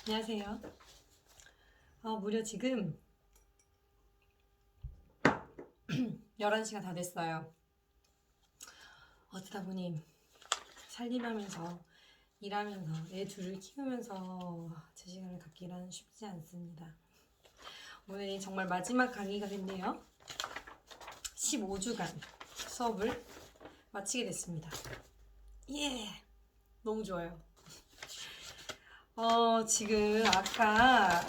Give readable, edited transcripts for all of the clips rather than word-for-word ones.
안녕하세요. 무려 지금 11시가 다 됐어요. 어쩌다 보니 살림하면서 일하면서 애 둘을 키우면서 제 시간을 갖기란 쉽지 않습니다. 오늘이 정말 마지막 강의가 됐네요. 15주간 수업을 마치게 됐습니다. 예! 너무 좋아요. 지금 아까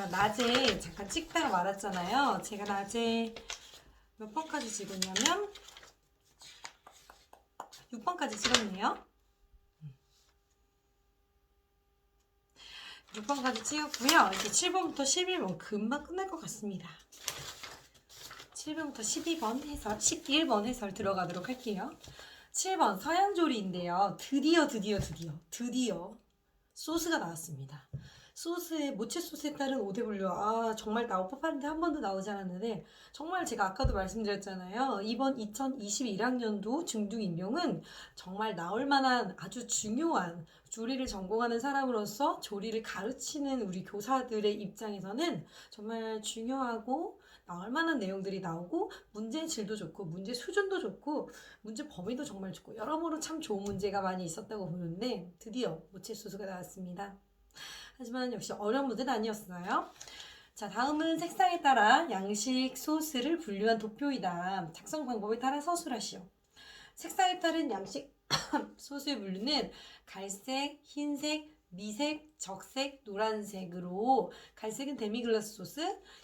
낮에 잠깐 찍다가 말았잖아요. 제가 낮에 몇 번까지 찍었냐면 6번까지 찍었네요. 6번까지 찍었고요. 이제 7번부터 11번 금방 끝날 것 같습니다. 7번부터 12번 해설, 11번 해설 들어가도록 할게요. 7번 서양조리인데요. 드디어 소스가 나왔습니다. 모체 소스에 따른 오대불려. 정말 나올 법한데 한 번도 나오지 않았는데, 정말 제가 아까도 말씀드렸잖아요. 이번 2021학년도 중등 임용은 정말 나올 만한 아주 중요한 조리를 전공하는 사람으로서 조리를 가르치는 우리 교사들의 입장에서는 정말 중요하고 나올 만한 내용들이 나오고, 문제 질도 좋고 문제 수준도 좋고 문제 범위도 정말 좋고 여러모로 참 좋은 문제가 많이 있었다고 보는데, 드디어 모체 소스가 나왔습니다. 하지만 역시 어려운 문제는 아니었어요. 자, 다음은 색상에 따라 양식 소스를 분류한 도표이다. 작성 방법에 따라 서술하시오. 색상에 따른 양식 소스의 분류는 갈색, 흰색, 미색, 적색, 노란색으로, 갈색은 데미글라스 소스,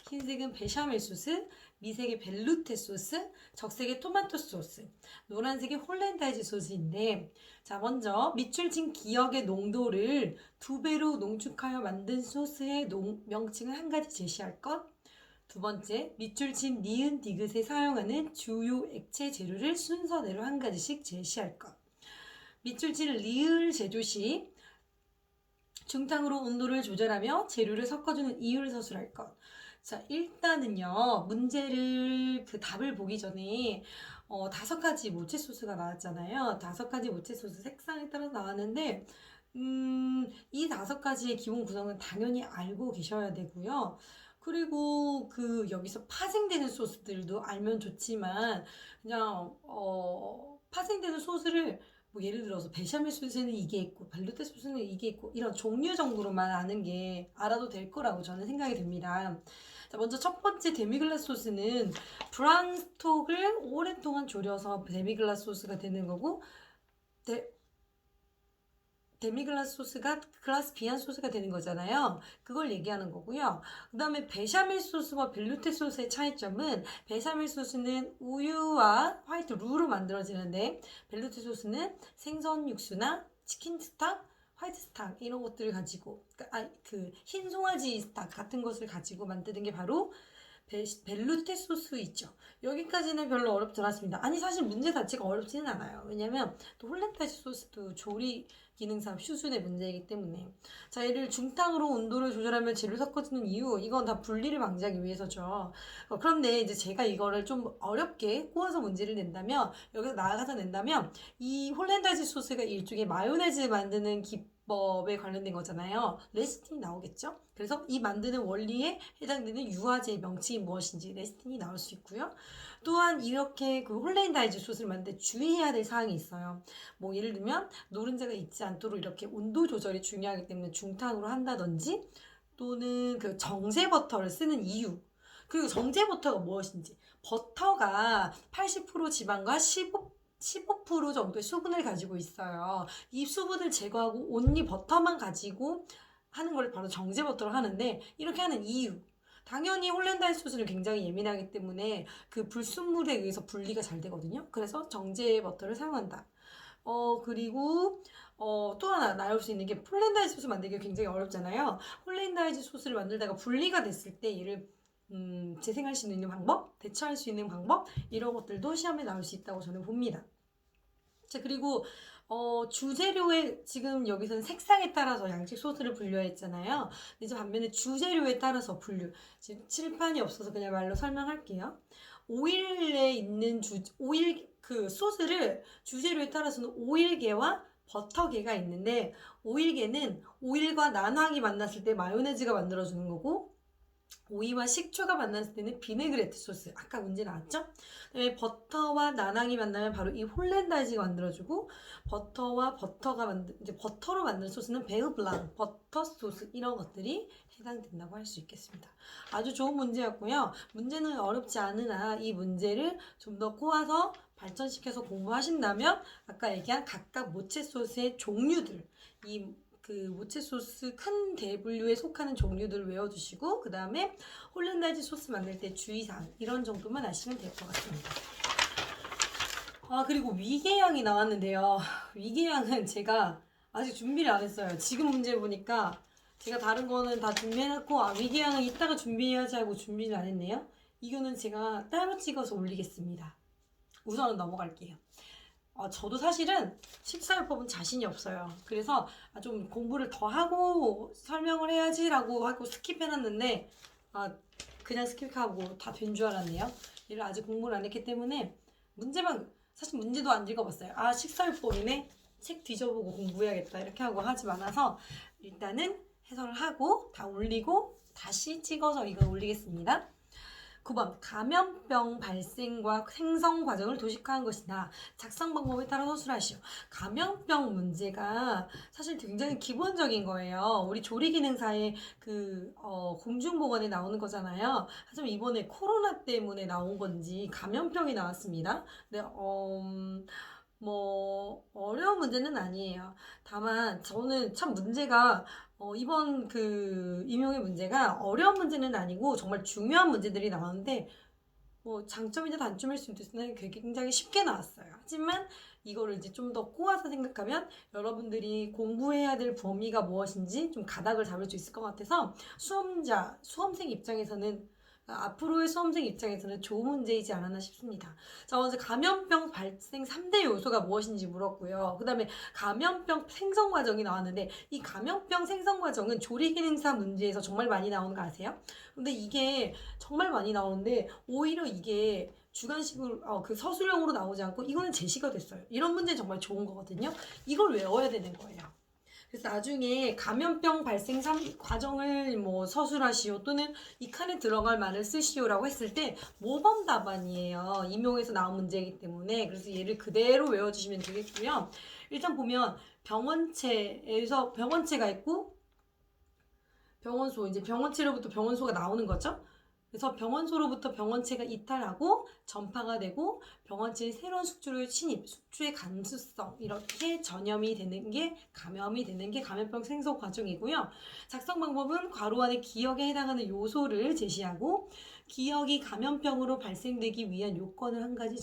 흰색은 베샤멜 소스, 미색의 벨루테 소스, 적색의 토마토 소스, 노란색의 홀랜다이즈 소스인데, 자, 먼저 밑줄 친 기억의 농도를 2배로 농축하여 만든 소스의 명칭을 한 가지 제시할 것. 두 번째, 밑줄 친 니은 디귿에 사용하는 주요 액체 재료를 순서대로 한 가지씩 제시할 것. 밑줄 친 리을 제조 시 중탕으로 온도를 조절하며 재료를 섞어주는 이유를 서술할 것. 자, 일단은요, 문제를 답을 보기 전에 5가지 모체 소스가 나왔잖아요. 5가지 모체 소스 색상에 따라 나왔는데, 이 5가지의 기본 구성은 당연히 알고 계셔야 되고요. 그리고 여기서 파생되는 소스들도 알면 좋지만, 그냥 파생되는 소스를 예를 들어서 베샤멜 소스는 이게 있고 벨루테 소스는 이게 있고 이런 종류 정도로만 아는 게 알아도 될 거라고 저는 생각이 됩니다. 자, 먼저 첫 번째 데미글라스 소스는 브라운 스톡을 오랫동안 졸여서 데미글라스 소스가 되는 거고, 데미글라스 소스가 글라스 비안 소스가 되는 거잖아요. 그걸 얘기하는 거고요. 그 다음에 베샤멜 소스와 벨루테 소스의 차이점은, 베샤멜 소스는 우유와 화이트 루로 만들어지는데, 벨루테 소스는 생선 육수나 치킨 스탁, 화이트 스탁 이런 것들을 가지고, 흰 송아지 스탁 같은 것을 가지고 만드는 게 바로 벨루테 소스 있죠. 여기까지는 별로 어렵지 않았습니다. 아니, 사실 문제 자체가 어렵지는 않아요. 왜냐면 또 홀렌다이즈 소스도 조리 기능상 수준의 문제이기 때문에. 자, 얘를 중탕으로 온도를 조절하며 재료를 섞어주는 이유, 이건 다 분리를 방지하기 위해서죠. 그런데 이제 제가 이거를 좀 어렵게 꼬아서 문제를 낸다면, 여기서 나아가서 낸다면, 이 홀렌다이즈 소스가 일종의 마요네즈 만드는 기법에 관련된 거잖아요. 레시틴이 나오겠죠? 그래서 이 만드는 원리에 해당되는 유화제의 명칭이 무엇인지 레시틴이 나올 수 있고요. 또한 이렇게 홀렌다이즈 소스를 만들 때 주의해야 될 사항이 있어요. 예를 들면 노른자가 익지 않도록 이렇게 온도 조절이 중요하기 때문에 중탕으로 한다든지, 또는 정제 버터를 쓰는 이유, 그리고 정제 버터가 무엇인지, 버터가 80% 지방과 15% 정도의 수분을 가지고 있어요. 이 수분을 제거하고 온리 버터만 가지고 하는 걸 바로 정제 버터로 하는데, 이렇게 하는 이유, 당연히 홀렌다이즈 소스는 굉장히 예민하기 때문에 불순물에 의해서 분리가 잘 되거든요. 그래서 정제 버터를 사용한다. 그리고 또 하나 나올 수 있는 게, 홀렌다이즈 소스 만들기가 굉장히 어렵잖아요. 홀렌다이즈 소스를 만들다가 분리가 됐을 때 얘를 재생할 수 있는 방법, 대처할 수 있는 방법, 이런 것들도 시험에 나올 수 있다고 저는 봅니다. 자, 그리고 주재료에, 지금 여기서는 색상에 따라서 양식 소스를 분류했잖아요. 이제 반면에 주재료에 따라서 분류. 지금 칠판이 없어서 그냥 말로 설명할게요. 오일에 있는 오일 소스를 주재료에 따라서는 오일계와 버터게가 있는데 오일게는 오일과 난황이 만났을 때 마요네즈가 만들어주는 거고 오이와 식초가 만났을 때는 비네그레트 소스. 아까 문제 나왔죠? 그다음에 버터와 나낭이 만나면 바로 이 홀랜다이즈가 만들어주고 버터와 이제 버터로 만든 소스는 베우블랑, 버터 소스 이런 것들이 해당된다고 할 수 있겠습니다. 아주 좋은 문제였고요. 문제는 어렵지 않으나 이 문제를 좀 더 꼬아서 발전시켜서 공부하신다면 아까 얘기한 각각 모체 소스의 종류들 그 모체 소스 큰 대분류에 속하는 종류들을 외워두시고 그 다음에 홀랜다이즈 소스 만들 때 주의사항 이런 정도만 아시면 될 것 같습니다. 그리고 위계양이 나왔는데요. 위계양은 제가 아직 준비를 안 했어요. 지금 문제 보니까 제가 다른 거는 다 준비해놨고 위계양은 이따가 준비해야지 하고 준비를 안 했네요. 이거는 제가 따로 찍어서 올리겠습니다. 우선은 넘어갈게요. 저도 사실은 식사요법은 자신이 없어요. 그래서 좀 공부를 더 하고 설명을 해야지라고 하고 스킵해놨는데 그냥 스킵하고 다 된 줄 알았네요. 얘를 아직 공부를 안 했기 때문에 사실 문제도 안 읽어봤어요. 식사요법이네. 책 뒤져보고 공부해야겠다 이렇게 하고 하지 않아서 일단은 해설을 하고 다 올리고 다시 찍어서 이걸 올리겠습니다. 9번 감염병 발생과 생성 과정을 도식화한 것이다. 작성 방법에 따라 서술하시오. 감염병 문제가 사실 굉장히 기본적인 거예요. 우리 조리기능사의 공중보건에 나오는 거잖아요. 하지만 이번에 코로나 때문에 나온 건지 감염병이 나왔습니다. 근데 어려운 문제는 아니에요. 다만 저는 참 문제가 이번 임용의 문제가 어려운 문제는 아니고 정말 중요한 문제들이 나오는데 장점이나 단점일 수도 있으나 굉장히 쉽게 나왔어요. 하지만 이거를 이제 좀 더 꼬아서 생각하면 여러분들이 공부해야 될 범위가 무엇인지 좀 가닥을 잡을 수 있을 것 같아서 수험생 입장에서는 앞으로의 수험생 입장에서는 좋은 문제이지 않았나 싶습니다. 자, 먼저 감염병 발생 3대 요소가 무엇인지 물었고요. 그 다음에 감염병 생성 과정이 나왔는데 이 감염병 생성 과정은 조리기능사 문제에서 정말 많이 나오는 거 아세요? 근데 이게 정말 많이 나오는데 오히려 이게 주관식으로 서술형으로 나오지 않고 이거는 제시가 됐어요. 이런 문제 정말 좋은 거거든요. 이걸 외워야 되는 거예요. 그래서 나중에 감염병 발생 과정을 서술하시오 또는 이 칸에 들어갈 말을 쓰시오라고 했을 때 모범 답안이에요. 임용에서 나온 문제이기 때문에. 그래서 얘를 그대로 외워주시면 되겠고요. 일단 보면 병원체가 있고 병원소, 이제 병원체로부터 병원소가 나오는 거죠. 그래서 병원소로부터 병원체가 이탈하고 전파가 되고 병원체의 새로운 숙주를 침입, 숙주의 감수성 이렇게 전염이 되는 게 감염이 되는 게 감염병 생성 과정이고요. 작성 방법은 괄호 안에 기억에 해당하는 요소를 제시하고 기억이 감염병으로 발생되기 위한 요건을 한 가지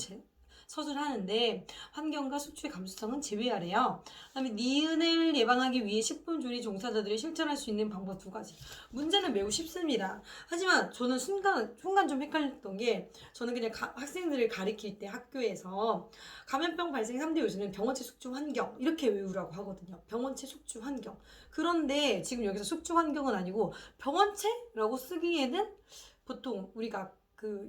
서술하는데 환경과 숙주의 감수성은 제외하래요. 그다음에 니은을 예방하기 위해 식품조리 종사자들이 실천할 수 있는 방법 2가지. 문제는 매우 쉽습니다. 하지만 저는 순간 좀 헷갈렸던 게 저는 그냥 학생들을 가르칠 때 학교에서 감염병 발생 3대 요소는 병원체 숙주 환경 이렇게 외우라고 하거든요. 병원체 숙주 환경. 그런데 지금 여기서 숙주 환경은 아니고 병원체라고 쓰기에는 보통 우리가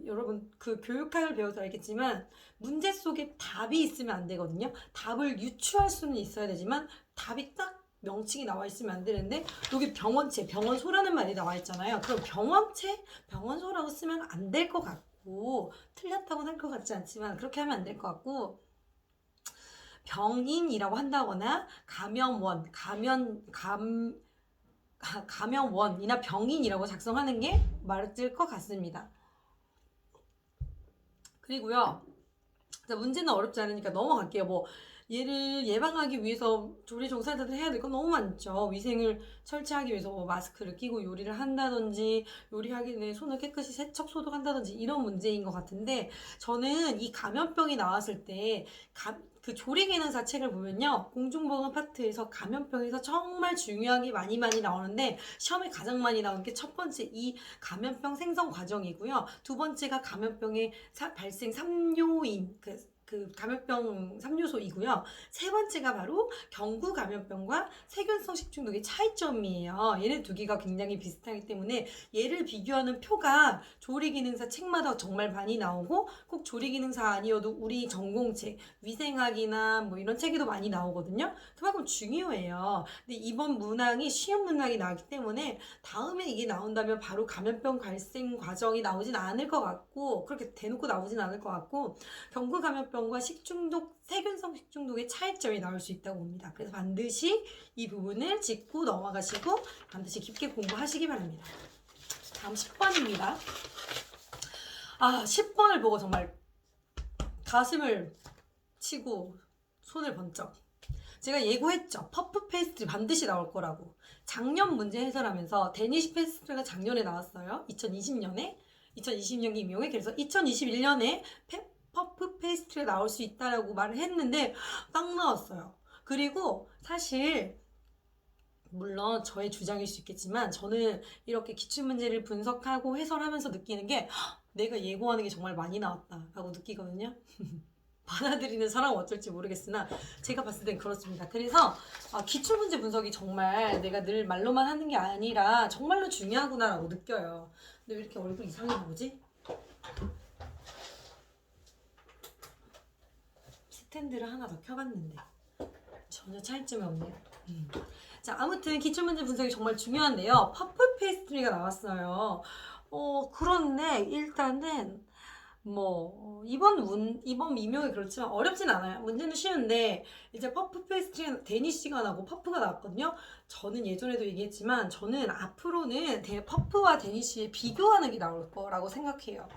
여러분 교육학을 배워서 알겠지만 문제 속에 답이 있으면 안 되거든요. 답을 유추할 수는 있어야 되지만 답이 딱 명칭이 나와 있으면 안 되는데 여기 병원체, 병원소라는 말이 나와 있잖아요. 그럼 병원체, 병원소라고 쓰면 안 될 것 같고 틀렸다고는 할 것 같지 않지만 그렇게 하면 안 될 것 같고 병인이라고 한다거나 감염원이나 병인이라고 작성하는 게 맞을 것 같습니다. 그리고요. 문제는 어렵지 않으니까 넘어갈게요. 얘를 예방하기 위해서 조리 종사자들이 해야 될 건 너무 많죠. 위생을 철저하기 위해서 마스크를 끼고 요리를 한다든지 요리하기 전에 손을 깨끗이 세척 소독한다든지 이런 문제인 것 같은데 저는 이 감염병이 나왔을 때 조리기능사 책을 보면요. 공중보건 파트에서 감염병에서 정말 중요하게 많이 나오는데 시험에 가장 많이 나오는 게 첫 번째 이 감염병 생성 과정이고요. 두 번째가 감염병의 발생 3요인 그 감염병 3요소이고요. 세 번째가 바로 경구 감염병과 세균성 식중독의 차이점이에요. 얘네 두 개가 굉장히 비슷하기 때문에 얘를 비교하는 표가 조리기능사 책마다 정말 많이 나오고 꼭 조리기능사 아니어도 우리 전공책, 위생학이나 뭐 이런 책에도 많이 나오거든요. 그만큼 중요해요. 근데 이번 문항이 쉬운 문항이 나왔기 때문에 다음에 이게 나온다면 바로 감염병 발생 과정이 나오진 않을 것 같고 그렇게 대놓고 나오진 않을 것 같고 경구 감염병과 식중독, 세균성 식중독의 차이점이 나올 수 있다고 봅니다. 그래서 반드시 이 부분을 짚고 넘어가시고 반드시 깊게 공부하시기 바랍니다. 다음 10번입니다. 10번을 보고 정말 가슴을 치고 손을 번쩍. 제가 예고했죠. 퍼프 페이스트리 반드시 나올 거라고. 작년 문제 해설하면서 데니시 페이스트리가 작년에 나왔어요. 2020년에 임용에. 그래서 2021년에 퍼프 페이스트리가 나올 수 있다라고 말을 했는데 딱 나왔어요. 그리고 사실 물론 저의 주장일 수 있겠지만 저는 이렇게 기출문제를 분석하고 해설하면서 느끼는 게 내가 예고하는 게 정말 많이 나왔다라고 느끼거든요. 받아들이는 사람은 어쩔지 모르겠으나 제가 봤을 땐 그렇습니다. 그래서 기출문제 분석이 정말 내가 늘 말로만 하는 게 아니라 정말로 중요하구나라고 느껴요. 근데 왜 이렇게 얼굴 이상해 보이지? 스탠드를 하나 더 켜봤는데 전혀 차이점이 없네요. 자, 아무튼 기출문제 분석이 정말 중요한데요. 퍼플 페이스트리가 나왔어요. 그런데 일단은 이번 임용이 그렇지만 어렵진 않아요. 문제는 쉬운데 이제 퍼프 페이스트리 데니시가 나고 퍼프가 나왔거든요. 저는 예전에도 얘기했지만 저는 앞으로는 퍼프와 데니시의 비교하는 게 나올 거라고 생각해요.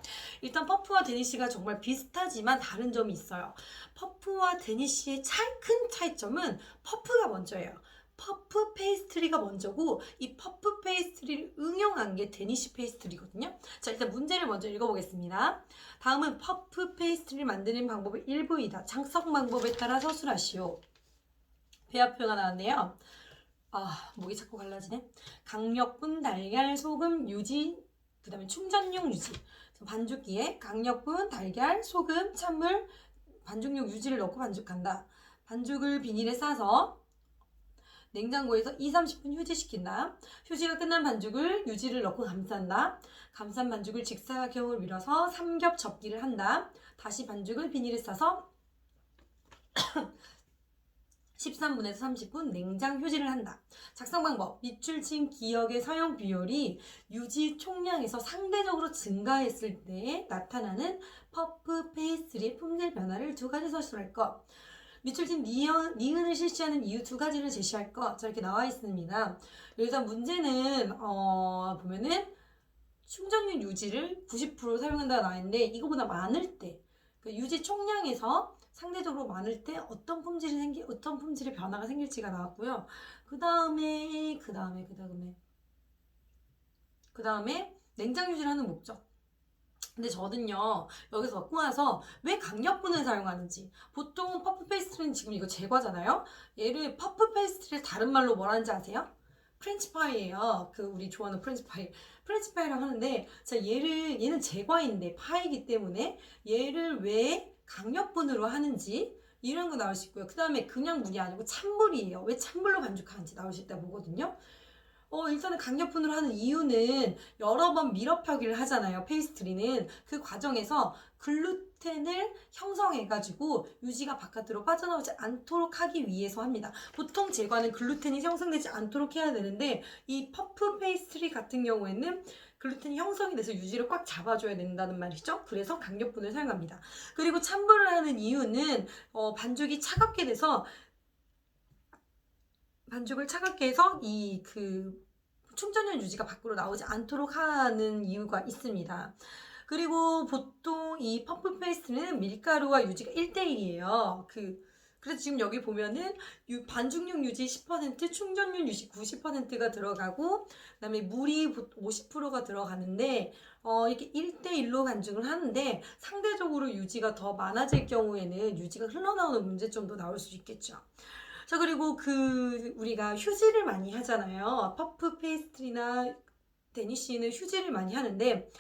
일단 퍼프와 데니시가 정말 비슷하지만 다른 점이 있어요. 퍼프와 데니시의 큰 차이점은 퍼프가 먼저예요. 퍼프 페이스트리가 먼저고 이 퍼프 페이스트리를 응용한 게 데니시 페이스트리거든요. 자, 일단 문제를 먼저 읽어보겠습니다. 다음은 퍼프 페이스트리를 만드는 방법의 일부이다. 작성 방법에 따라 서술하시오. 배합표가 나왔네요. 목이 자꾸 갈라지네. 강력분, 달걀, 소금, 유지, 그 다음에 충전용 유지. 반죽기에 강력분, 달걀, 소금, 찬물, 반죽용 유지를 넣고 반죽한다. 반죽을 비닐에 싸서 냉장고에서 2-30분 휴지시킨다. 휴지가 끝난 반죽을 유지를 넣고 감싼다. 감싼 반죽을 직사각형을 밀어서 삼겹 접기를 한다. 다시 반죽을 비닐에 싸서 13분에서 30분 냉장 휴지를 한다. 작성 방법. 밑줄친 기억의 사용 비율이 유지 총량에서 상대적으로 증가했을 때 나타나는 퍼프 페이스트리의 품질 변화를 두 가지 서술할 것. 밑줄친 니은을 실시하는 이유 두 가지를 제시할 것. 저렇게 나와 있습니다. 일단 문제는 보면은 충전율 유지를 90% 사용한다고 나와 있는데 이거보다 많을 때 유지 총량에서 상대적으로 많을 때 어떤 품질의 변화가 생길지가 나왔고요. 그 다음에 냉장 유지를 하는 목적. 근데 저는요 여기서 갖고 와서 왜 강력분을 사용하는지. 보통 퍼프 페이스트리는 지금 이거 제과잖아요. 얘를 퍼프 페이스트리를 다른 말로 뭐라 하는지 아세요? 프렌치파이예요. 우리 좋아하는 프렌치파이라고 하는데, 자, 얘는 제과인데 파이기 때문에 얘를 왜 강력분으로 하는지 이런 거 나올 수 있고요. 그 다음에 그냥 물이 아니고 찬물이에요. 왜 찬물로 반죽하는지 나올 수 있다 보거든요. 일단은 강력분으로 하는 이유는 여러 번 밀어펴기를 하잖아요. 페이스트리는 그 과정에서 글루텐을 형성해가지고 유지가 바깥으로 빠져나오지 않도록 하기 위해서 합니다. 보통 제과는 글루텐이 형성되지 않도록 해야 되는데 이 퍼프 페이스트리 같은 경우에는 글루텐이 형성이 돼서 유지를 꽉 잡아줘야 된다는 말이죠. 그래서 강력분을 사용합니다. 그리고 찬물을 하는 이유는 반죽이 차갑게 돼서 반죽을 차갑게 해서 충전용 유지가 밖으로 나오지 않도록 하는 이유가 있습니다. 그리고 보통 이 퍼프 페이스트는 밀가루와 유지가 1:1이에요. 그래서 지금 여기 보면은 반죽용 유지 10%, 충전용 유지 90%가 들어가고, 그다음에 물이 50%가 들어가는데, 이렇게 1:1로 반죽을 하는데, 상대적으로 유지가 더 많아질 경우에는 유지가 흘러나오는 문제점도 나올 수 있겠죠. 자, 그리고 우리가 휴지를 많이 하잖아요. 퍼프 페이스트리나 데니시는 휴지를 많이 하는데,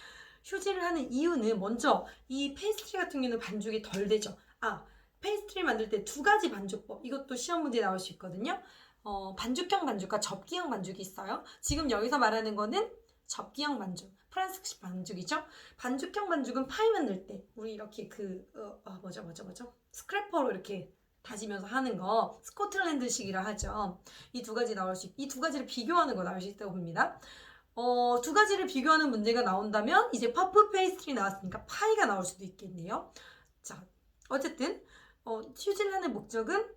휴지를 하는 이유는 먼저 이 페이스트리 같은 경우는 반죽이 덜 되죠. 페이스트리 만들 때 두 가지 반죽법. 이것도 시험 문제에 나올 수 있거든요. 반죽형 반죽과 접기형 반죽이 있어요. 지금 여기서 말하는 거는 접기형 반죽, 프랑스식 반죽이죠. 반죽형 반죽은 파이 만들 때 우리 이렇게 뭐죠? 스크래퍼로 이렇게 다지면서 하는 거 스코틀랜드식이라 하죠. 이 두 가지를 비교하는 거 나올 수 있다고 봅니다. 두 가지를 비교하는 문제가 나온다면 이제 퍼프 페이스트리 나왔으니까 파이가 나올 수도 있겠네요. 자, 어쨌든 휴지를 하는 목적은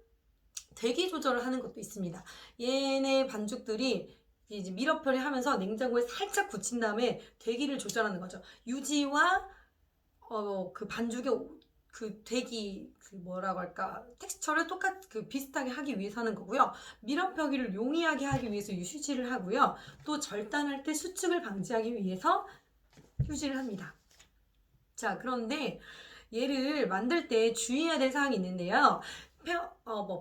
대기 조절을 하는 것도 있습니다. 얘네 반죽들이 이제 미러펴를 하면서 냉장고에 살짝 굳힌 다음에 대기를 조절하는 거죠. 유지와 그 반죽의 그 대기 뭐라고 할까 텍스처를 비슷하게 하기 위해서 하는 거고요. 미러펴기를 용이하게 하기 위해서 휴지를 하고요. 또 절단할 때 수축을 방지하기 위해서 휴지를 합니다. 자, 그런데 얘를 만들 때 주의해야 될 사항이 있는데요.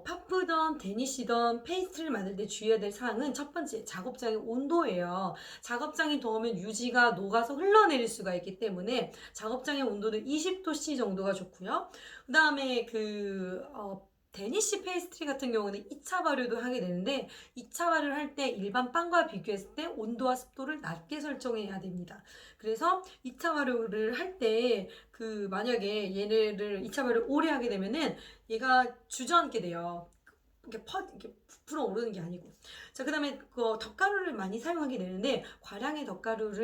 퍼프던 데니시던 페이스트리를 만들 때 주의해야 될 사항은 첫 번째 작업장의 온도예요. 작업장이 더우면 유지가 녹아서 흘러내릴 수가 있기 때문에 작업장의 온도는 20도C 정도가 좋고요. 그 다음에 데니시 페이스트리 같은 경우는 2차 발효도 하게 되는데 2차 발효를 할 때 일반 빵과 비교했을 때 온도와 습도를 낮게 설정해야 됩니다. 그래서 2차 발효를 할 때 만약에 얘네를 2차 발효를 오래 하게 되면은 얘가 주저앉게 돼요. 이렇게 부풀어 오르는 게 아니고. 자, 그 다음에 덧가루를 많이 사용하게 되는데 과량의 덧가루를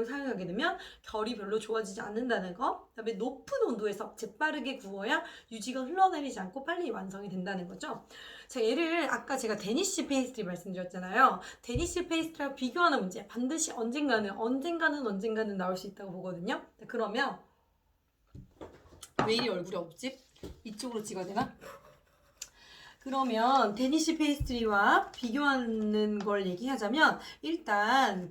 사용하게 되면 결이 별로 좋아지지 않는다는 거. 그 다음에 높은 온도에서 재빠르게 구워야 유지가 흘러내리지 않고 빨리 완성이 된다는 거죠. 자, 얘를 아까 제가 데니시 페이스트리 말씀드렸잖아요. 데니시 페이스트리와 비교하는 문제 반드시 언젠가는 나올 수 있다고 보거든요. 그러면 왜 이리 얼굴이 없지? 이쪽으로 찍어야 되나? 그러면 데니시 페이스트리와 비교하는 걸 얘기하자면 일단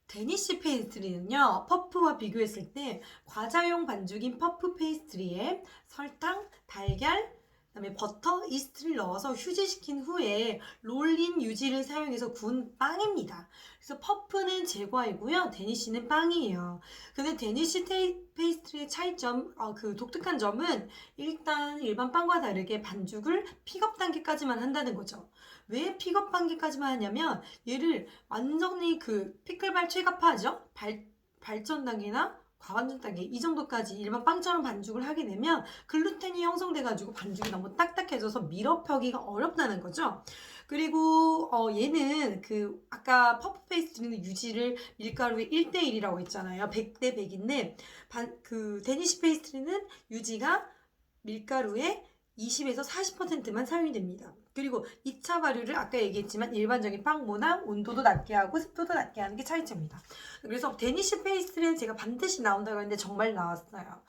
데니시 페이스트리는요, 퍼프와 비교했을 때 과자용 반죽인 퍼프 페이스트리에 설탕, 달걀, 그다음에 버터, 이스트를 넣어서 휴지시킨 후에 롤린 유지를 사용해서 구운 빵입니다. 그래서 퍼프는 제과이고요, 데니시는 빵이에요. 근데 데니시 페이스트리의 차이점, 독특한 점은 일단 일반 빵과 다르게 반죽을 픽업 단계까지만 한다는 거죠. 왜 픽업 단계까지만 하냐면 얘를 완전히 피클발 최가파죠. 발전 단계나 과완전 단계 이 정도까지 일반 빵처럼 반죽을 하게 되면 글루텐이 형성돼가지고 반죽이 너무 딱딱해져서 밀어펴기가 어렵다는 거죠. 그리고 얘는 아까 퍼프 페이스트리는 유지를 밀가루의 1대1이라고 했잖아요. 100대 100인데 데니시 페이스트리는 유지가 밀가루의 20에서 40%만 사용이 됩니다. 그리고 2차 발효를 아까 얘기했지만 일반적인 빵보다 온도도 낮게 하고 습도도 낮게 하는 게 차이점입니다. 그래서 데니시 페이스트리는 제가 반드시 나온다고 했는데 정말 나왔어요.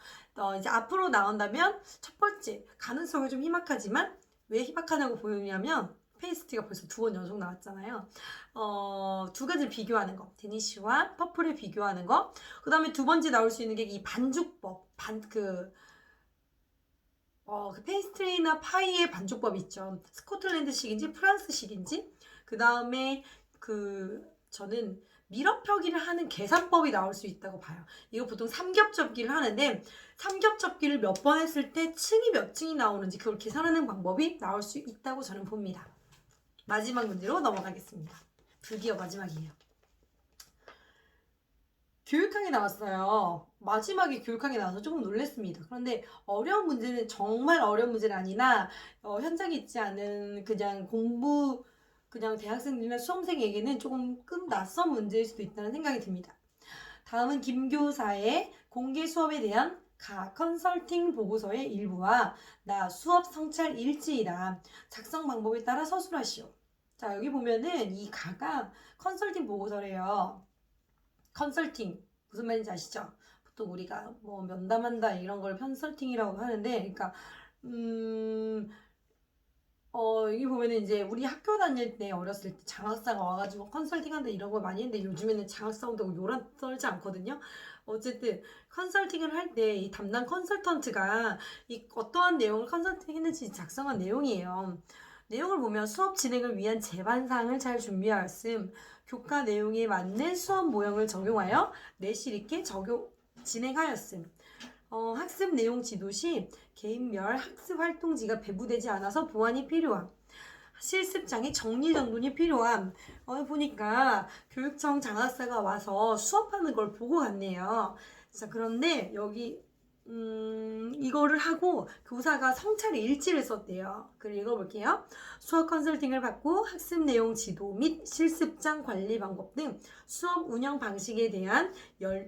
이제 앞으로 나온다면 첫 번째 가능성이 좀 희박하지만 왜 희박하다고 보이냐면 페이스트리가 벌써 2번 연속 나왔잖아요. 두 가지를 비교하는 거, 데니시와 퍼플을 비교하는 거. 그 다음에 두 번째 나올 수 있는 게 이 반죽법, 페이스트리나 파이의 반죽법 있죠. 스코틀랜드식인지 프랑스식인지. 그 다음에 저는 밀어펴기를 하는 계산법이 나올 수 있다고 봐요. 이거 보통 삼겹접기를 하는데 삼겹접기를 몇 번 했을 때 층이 몇 층이 나오는지 그걸 계산하는 방법이 나올 수 있다고 저는 봅니다. 마지막 문제로 넘어가겠습니다. 드디어 마지막이에요. 교육학이 나왔어요. 마지막에 교육학이 나와서 조금 놀랐습니다. 그런데 어려운 문제는 정말 어려운 문제는 아니나 현장에 있지 않은 그냥 대학생들이나 수험생에게는 조금 낯선 문제일 수도 있다는 생각이 듭니다. 다음은 김교사의 공개 수업에 대한 가 컨설팅 보고서의 일부와 나 수업 성찰 일지이다. 작성 방법에 따라 서술하시오. 자, 여기 보면은 이 가가 컨설팅 보고서래요. 컨설팅 무슨 말인지 아시죠? 보통 우리가 뭐 면담한다 이런 걸 컨설팅이라고 하는데, 그러니까 여기 보면은 이제 우리 학교 다닐 때 어렸을 때 장학사가 와가지고 컨설팅한다 이런 걸 많이 했는데 요즘에는 장학사 온다고 요란 떨지 않거든요. 어쨌든 컨설팅을 할 때 이 담당 컨설턴트가 이 어떠한 내용을 컨설팅했는지 작성한 내용이에요. 내용을 보면 수업 진행을 위한 제반사항을 잘 준비하였음. 교과 내용에 맞는 수업 모형을 적용하여 내실 있게 진행하였음. 학습 내용 지도 시 개인별 학습 활동지가 배부되지 않아서 보완이 필요함. 실습장에 정리정돈이 필요함. 보니까 교육청 장학사가 와서 수업하는 걸 보고 갔네요. 자, 그런데 여기 이거를 하고 교사가 성찰의 일지를 썼대요. 그걸 읽어볼게요. 수업 컨설팅을 받고 학습 내용 지도 및 실습장 관리 방법 등 수업 운영 방식에 대한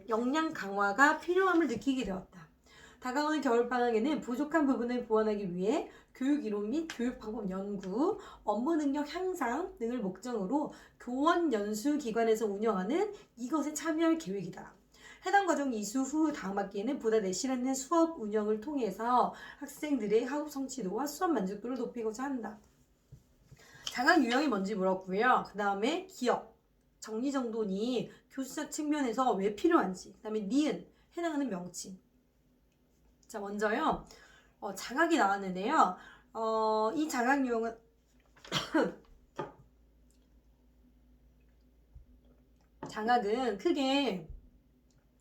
역량 강화가 필요함을 느끼게 되었다. 다가오는 겨울방학에는 부족한 부분을 보완하기 위해 교육 이론 및 교육 방법 연구, 업무 능력 향상 등을 목적으로 교원 연수 기관에서 운영하는 이것에 참여할 계획이다. 해당 과정 이수 후 다음 학기에는 보다 내실 있는 수업 운영을 통해서 학생들의 학업 성취도와 수업 만족도를 높이고자 한다. 장학 유형이 뭔지 물었고요. 그 다음에 기업, 정리정돈이 교수자 측면에서 왜 필요한지, 그 다음에 니은, 해당하는 명칭. 자, 먼저요. 장학이 나왔는데요. 이 장학 유형은 장학은 크게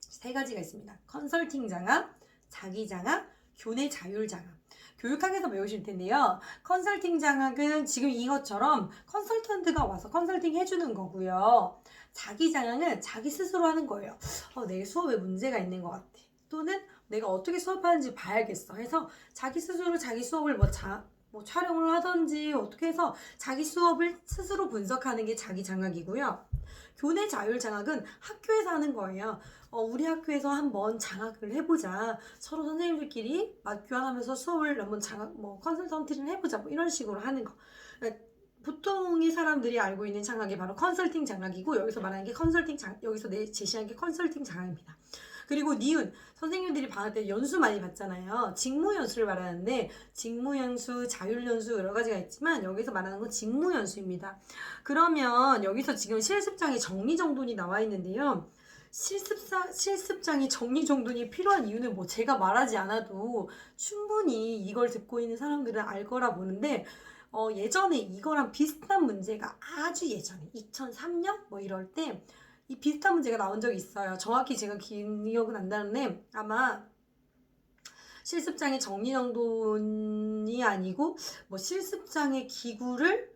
세 가지가 있습니다. 컨설팅 장학, 자기 장학, 교내 자율 장학. 교육학에서 배우실 텐데요. 컨설팅 장학은 지금 이것처럼 컨설턴트가 와서 컨설팅 해주는 거고요. 자기 장학은 자기 스스로 하는 거예요. 내 수업에 문제가 있는 것 같아. 또는 내가 어떻게 수업하는지 봐야겠어. 해서 자기 스스로 자기 수업을 뭐 촬영을 하든지 어떻게 해서 자기 수업을 스스로 분석하는 게 자기 장학이고요. 교내 자율 장학은 학교에서 하는 거예요. 우리 학교에서 한번 장학을 해보자. 서로 선생님들끼리 맞교환하면서 수업을 한번 컨설턴트를 해보자. 뭐 이런 식으로 하는 거. 그러니까 보통의 사람들이 알고 있는 장학이 바로 컨설팅 장학이고, 여기서 말하는 게 여기서 제시한 게 컨설팅 장학입니다. 그리고 니은, 선생님들이 방학 때 연수 많이 받잖아요. 직무연수를 말하는데 직무연수, 자율연수 여러 가지가 있지만 여기서 말하는 건 직무연수입니다. 그러면 여기서 지금 실습장에 정리정돈이 나와 있는데요. 실습장이 정리정돈이 필요한 이유는 뭐 제가 말하지 않아도 충분히 이걸 듣고 있는 사람들은 알 거라 보는데, 예전에 이거랑 비슷한 문제가 아주 예전에 2003년 뭐 이럴 때 이 비슷한 문제가 나온 적이 있어요. 정확히 제가 기억은 안 나는데 아마 실습장의 정리정돈이 아니고 뭐 실습장의 기구를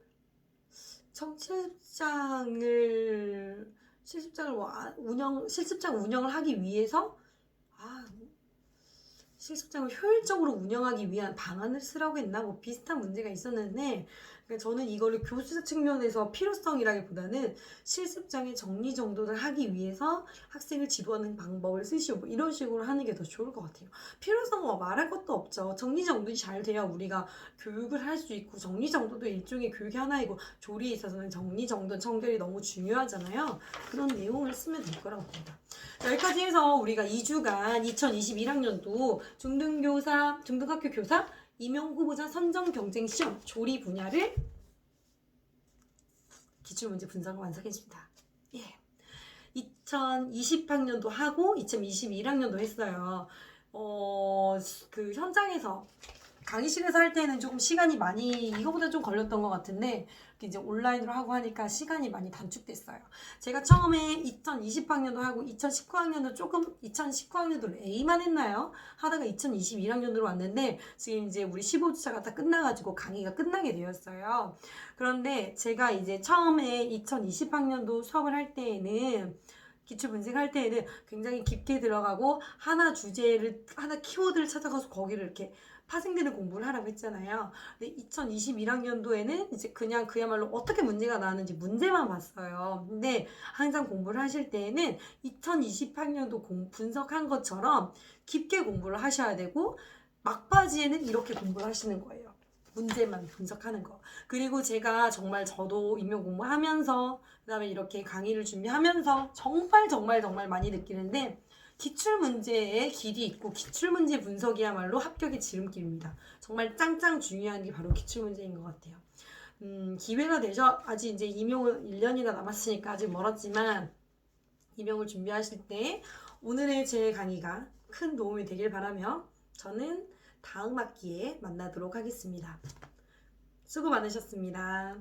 실습장 운영을 하기 위해서 실습장을 효율적으로 운영하기 위한 방안을 쓰라고 했나? 뭐 비슷한 문제가 있었는데, 그러니까 저는 이거를 교수자 측면에서 필요성이라기보다는 실습장의 정리정돈을 하기 위해서 학생을 지도하는 방법을 쓰시고 뭐 이런 식으로 하는 게 더 좋을 것 같아요. 필요성은 말할 것도 없죠. 정리정돈이 잘 돼야 우리가 교육을 할 수 있고, 정리정돈도 일종의 교육의 하나이고, 조리에 있어서는 정리정돈, 청결이 너무 중요하잖아요. 그런 내용을 쓰면 될 거라고 봅니다. 여기까지 해서 우리가 2주간 2021학년도 중등학교 교사 임용후보자 선정 경쟁 시험 조리 분야를 기출문제 분석을 완성했습니다. 2020학년도 하고 2021학년도 했어요. 그 현장에서 강의실에서 할 때는 조금 시간이 많이 이거보다 좀 걸렸던 것 같은데 이제 온라인으로 하고 하니까 시간이 많이 단축됐어요. 제가 처음에 2020학년도 하고 2019학년도 2019학년도 A만 했나요? 하다가 2021학년도로 왔는데 지금 이제 우리 15주차가 다 끝나가지고 강의가 끝나게 되었어요. 그런데 제가 이제 처음에 2020학년도 수업을 할 때에는 기출 분석할 때에는 굉장히 깊게 들어가고 하나 키워드를 찾아가서 거기를 이렇게 파생되는 공부를 하라고 했잖아요. 근데 2021학년도에는 이제 그냥 그야말로 어떻게 문제가 나왔는지 문제만 봤어요. 근데 항상 공부를 하실 때에는 2020학년도 분석한 것처럼 깊게 공부를 하셔야 되고, 막바지에는 이렇게 공부를 하시는 거예요. 문제만 분석하는 거. 그리고 제가 정말 저도 임용 공부하면서 그다음에 이렇게 강의를 준비하면서 정말 많이 느끼는데, 기출문제에 길이 있고 기출문제 분석이야말로 합격의 지름길입니다. 정말 짱짱 중요한 게 바로 기출문제인 것 같아요. 기회가 되죠. 아직 이제 임용은 1년이나 남았으니까 아직 멀었지만 임용을 준비하실 때 오늘의 제 강의가 큰 도움이 되길 바라며 저는 다음 학기에 만나도록 하겠습니다. 수고 많으셨습니다.